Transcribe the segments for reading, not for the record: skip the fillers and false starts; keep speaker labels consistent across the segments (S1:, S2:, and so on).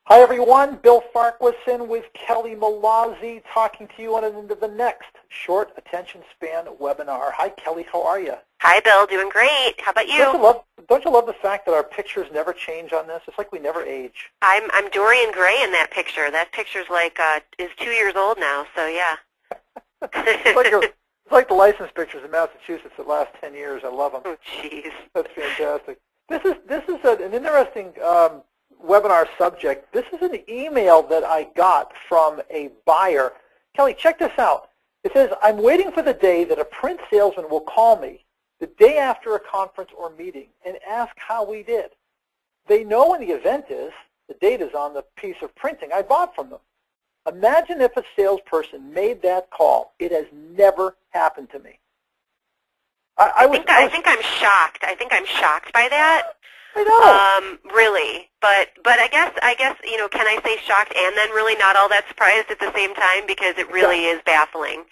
S1: Hi everyone, Bill Farquharson with Kelly Malazzi talking to you on into the next short attention span webinar. Hi Kelly, how are you?
S2: Hi Bill, doing great. How about you?
S1: Don't you love the fact that our pictures never change on this? It's like we never age.
S2: I'm Dorian Gray in that picture. That picture's like is 2 years old now, so yeah.
S1: It's like the license pictures in Massachusetts that last 10 years. I love them.
S2: Oh jeez.
S1: That's fantastic. This is an interesting webinar subject. This is an email that I got from a buyer. Kelly, check this out. It says, I'm waiting for the day that a print salesman will call me the day after a conference or meeting and ask how we did. They know when the event is. The date is on the piece of printing I bought from them. Imagine if a salesperson made that call. It has never happened to me.
S2: I think I'm shocked. I think I'm shocked by that.
S1: I know.
S2: Really, but I guess can I say shocked and then really not all that surprised at the same time, because it really is baffling.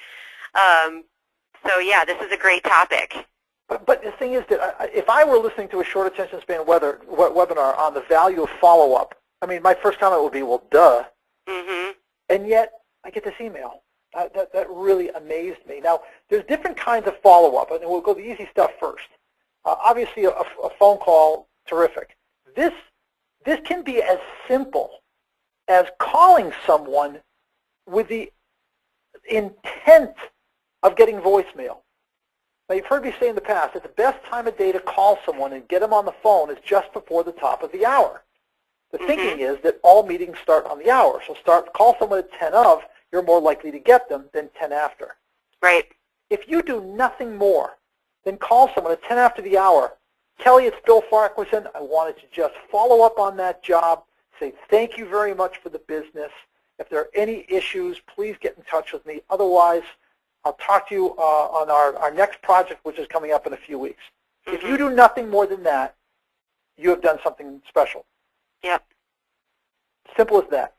S2: So yeah, this is a great topic.
S1: But the thing is that if I were listening to a short attention span webinar on the value of follow-up, I mean, my first comment would be, well, duh.
S2: Mm-hmm.
S1: And yet I get this email. That really amazed me. Now, there's different kinds of follow-up, and we'll go the easy stuff first. Obviously, a phone call. Terrific. This can be as simple as calling someone with the intent of getting voicemail. Now, you've heard me say in the past that the best time of day to call someone and get them on the phone is just before the top of the hour. The thinking is that all meetings start on the hour. So call someone at 10 of, you're more likely to get them than 10 after.
S2: Right.
S1: If you do nothing more than call someone at 10 after the hour, Kelly, it's Bill Farquharson. I wanted to just follow up on that job, say thank you very much for the business. If there are any issues, please get in touch with me. Otherwise, I'll talk to you on our next project, which is coming up in a few weeks. If you do nothing more than that, you have done something special.
S2: Yep.
S1: Simple as that.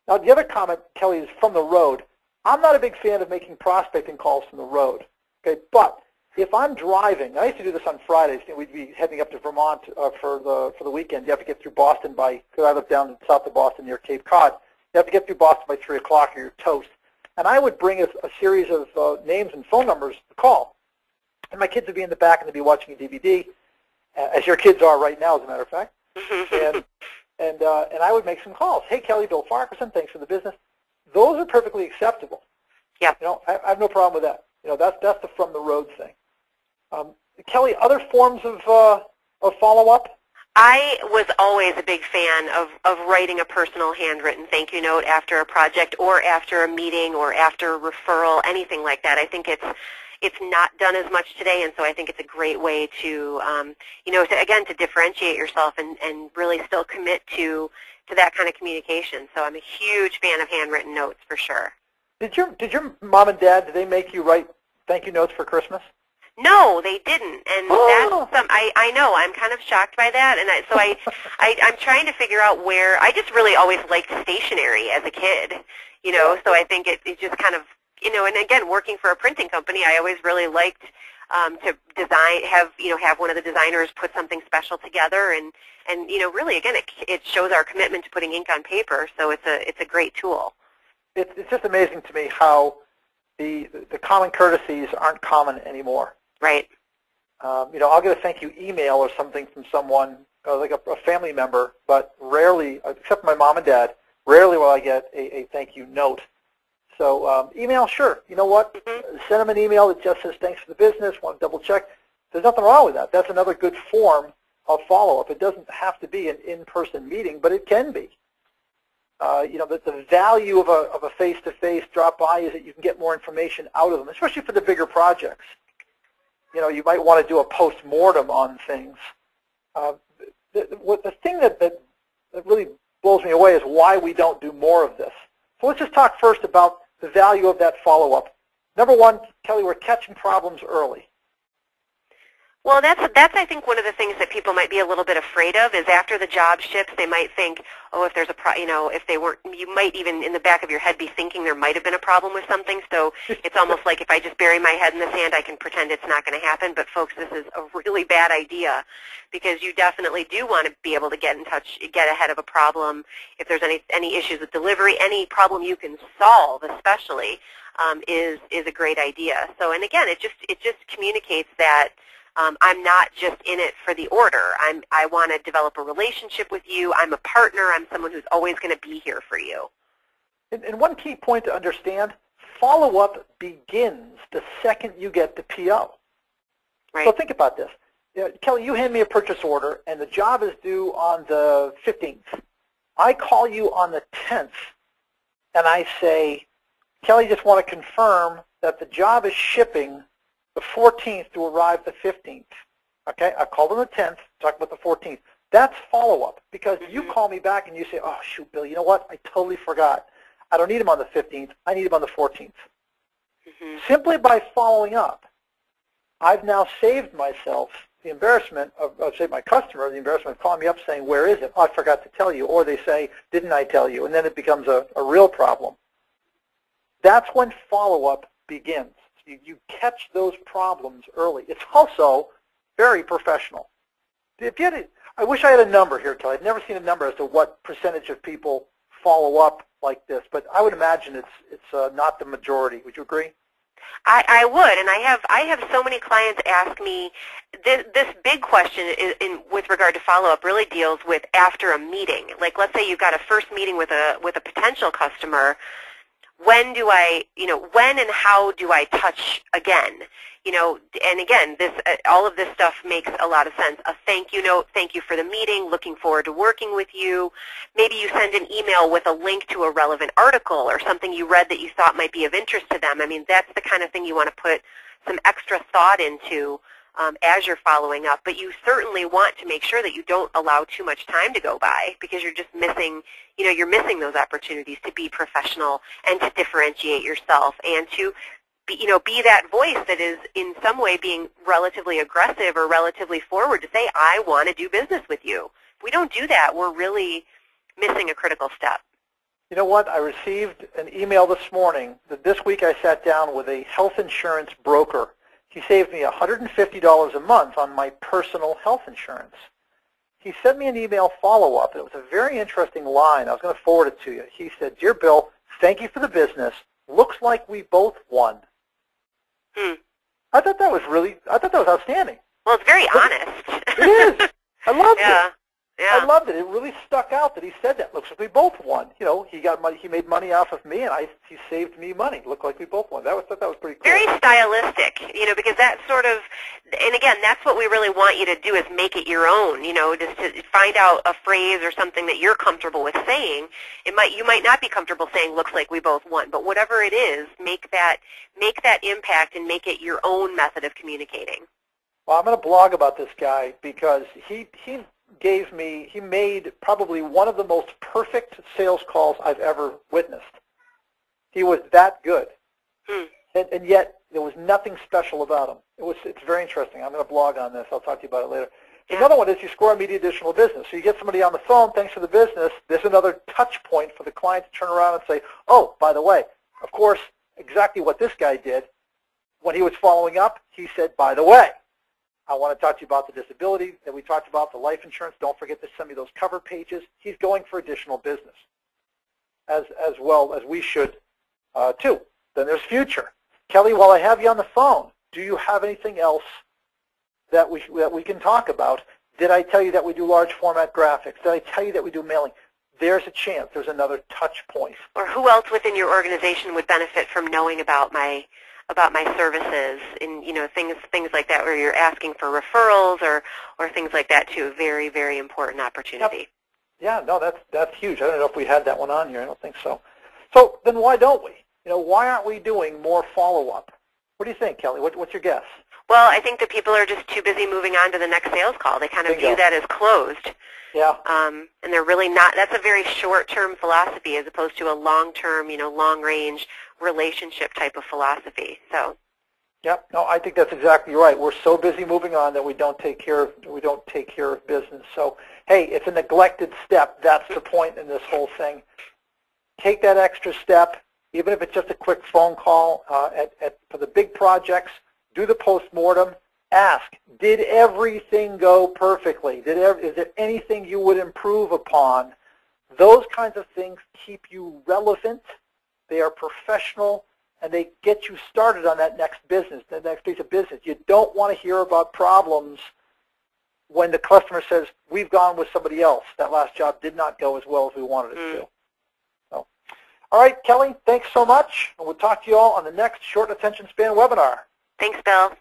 S1: Now, the other comment, Kelly, is from the road. I'm not a big fan of making prospecting calls from the road. Okay, but if I'm driving, I used to do this on Fridays. We'd be heading up to Vermont for the weekend. You have to get through Boston because I live down south of Boston near Cape Cod. You have to get through Boston by 3 o'clock or you're toast. And I would bring a series of names and phone numbers to call. And my kids would be in the back and they'd be watching a DVD, as your kids are right now, as a matter of fact. And I would make some calls. Hey, Kelly, Bill Farquharson, thanks for the business. Those are perfectly acceptable.
S2: Yeah.
S1: I have no problem with that. That's the from the road thing. Kelly, other forms of follow-up?
S2: I was always a big fan of writing a personal handwritten thank you note after a project or after a meeting or after a referral, anything like that. I think it's not done as much today, and so I think it's a great way to, to differentiate yourself and really still commit to that kind of communication. So I'm a huge fan of handwritten notes for sure. Did your mom and dad, did they make you write thank you notes for Christmas? No, they didn't, and that's I know. I'm kind of shocked by that, and I'm trying to figure out where. I just really always liked stationery as a kid, so I think it just kind of, and again, working for a printing company, I always really liked to have one of the designers put something special together, and really, again, it shows our commitment to putting ink on paper, so it's a great tool.
S1: It's just amazing to me how the common courtesies aren't common anymore.
S2: Right.
S1: I'll get a thank you email or something from someone, like a family member, but rarely, except my mom and dad, rarely will I get a thank you note. So email, sure. You know what? Send them an email that just says thanks for the business, want to double check. There's nothing wrong with that. That's another good form of follow-up. It doesn't have to be an in-person meeting, but it can be. The value of a face-to-face drop-by is that you can get more information out of them, especially for the bigger projects. You might want to do a post-mortem on things. The thing that really blows me away is why we don't do more of this. So let's just talk first about the value of that follow-up. Number one, Kelly, we're catching problems early.
S2: Well, that's I think one of the things that people might be a little bit afraid of is after the job ships, they might think, oh, if there's if they weren't, you might even in the back of your head be thinking there might have been a problem with something. So it's almost like if I just bury my head in the sand, I can pretend it's not going to happen. But folks, this is a really bad idea because you definitely do want to be able to get in touch, get ahead of a problem. If there's any issues with delivery, any problem you can solve, especially, is a great idea. So, and again, it just communicates that. I'm not just in it for the order. I want to develop a relationship with you. I'm a partner. I'm someone who's always going to be here for you.
S1: And one key point to understand, follow-up begins the second you get the PO.
S2: Right.
S1: So think about this. Kelly, you hand me a purchase order, and the job is due on the 15th. I call you on the 10th, and I say, Kelly, just want to confirm that the job is shipping the 14th to arrive the 15th. Okay, I called on the 10th, talk about the 14th. That's follow-up because you call me back and you say, oh, shoot, Bill, you know what? I totally forgot. I don't need him on the 15th. I need him on the 14th. Simply by following up, I've now saved myself the embarrassment of saved my customer the embarrassment of calling me up saying, where is it? Oh, I forgot to tell you. Or they say, didn't I tell you? And then it becomes a real problem. That's when follow-up begins. You catch those problems early. It's also very professional. I wish I had a number here, Kelly. I've never seen a number as to what percentage of people follow up like this, but I would imagine it's not the majority. Would you agree?
S2: I would, and I have so many clients ask me this big question with regard to follow-up really deals with after a meeting. Like, let's say you've got a first meeting with a potential customer. When and how do I touch again? And again, all of this stuff makes a lot of sense. A thank you note, thank you for the meeting, looking forward to working with you. Maybe you send an email with a link to a relevant article or something you read that you thought might be of interest to them. I mean, that's the kind of thing you want to put some extra thought into as you're following up. But you certainly want to make sure that you don't allow too much time to go by because you're just missing, you're missing those opportunities to be professional and to differentiate yourself and to be that voice that is in some way being relatively aggressive or relatively forward to say, I want to do business with you. If we don't do that, we're really missing a critical step.
S1: You know what? I received an email this morning that this week I sat down with a health insurance broker. He saved me $150 a month on my personal health insurance. He sent me an email follow-up. It was a very interesting line. I was going to forward it to you. He said, Dear Bill, thank you for the business. Looks like we both won. I thought that was outstanding.
S2: Well, it's very honest.
S1: It is. I loved it.
S2: Yeah.
S1: I loved it. It really stuck out that he said that. Looks like we both won. He got money. He made money off of me, and he saved me money. Looked like we both won. That was pretty cool.
S2: Very stylistic, because that sort of, and again, that's what we really want you to do is make it your own. Just to find out a phrase or something that you're comfortable with saying. You might not be comfortable saying "looks like we both won," but whatever it is, make that impact and make it your own method of communicating.
S1: Well, I'm going to blog about this guy because he made probably one of the most perfect sales calls I've ever witnessed. He was that good. And yet there was nothing special about him. It's very interesting. I'm going to blog on this. I'll talk to you about it later. Yeah. Another one is you score immediate additional business. So you get somebody on the phone, thanks for the business. There's another touch point for the client to turn around and say, oh, by the way, of course, exactly what this guy did. When he was following up, he said, by the way, I want to talk to you about the disability that we talked about, the life insurance. Don't forget to send me those cover pages. He's going for additional business, as well as we should too. Then there's future. Kelly, while I have you on the phone, do you have anything else that we can talk about? Did I tell you that we do large format graphics? Did I tell you that we do mailing? There's a chance. There's another touch point.
S2: Or who else within your organization would benefit from knowing about my services and things like that where you're asking for referrals or things like that too. Very, very important opportunity.
S1: Yep. Yeah, no, that's huge. I don't know if we had that one on here. I don't think so. So then why don't we? Why aren't we doing more follow-up? What do you think, Kelly? What's your guess?
S2: Well, I think that people are just too busy moving on to the next sales call. They kind of view that as closed.
S1: Yeah.
S2: And they're really not. That's a very short-term philosophy as opposed to a long-term, long-range relationship type of philosophy. So.
S1: Yep. No, I think that's exactly right. We're so busy moving on that we don't take care of business. So, hey, it's a neglected step. That's the point in this whole thing. Take that extra step, even if it's just a quick phone call. For the big projects, do the postmortem. Ask, did everything go perfectly? Is there anything you would improve upon? Those kinds of things keep you relevant. They are professional, and they get you started on that next business, the next piece of business. You don't want to hear about problems when the customer says, we've gone with somebody else. That last job did not go as well as we wanted it to. So, all right, Kelly, thanks so much. And we'll talk to you all on the next Short Attention Span webinar.
S2: Thanks, Bill.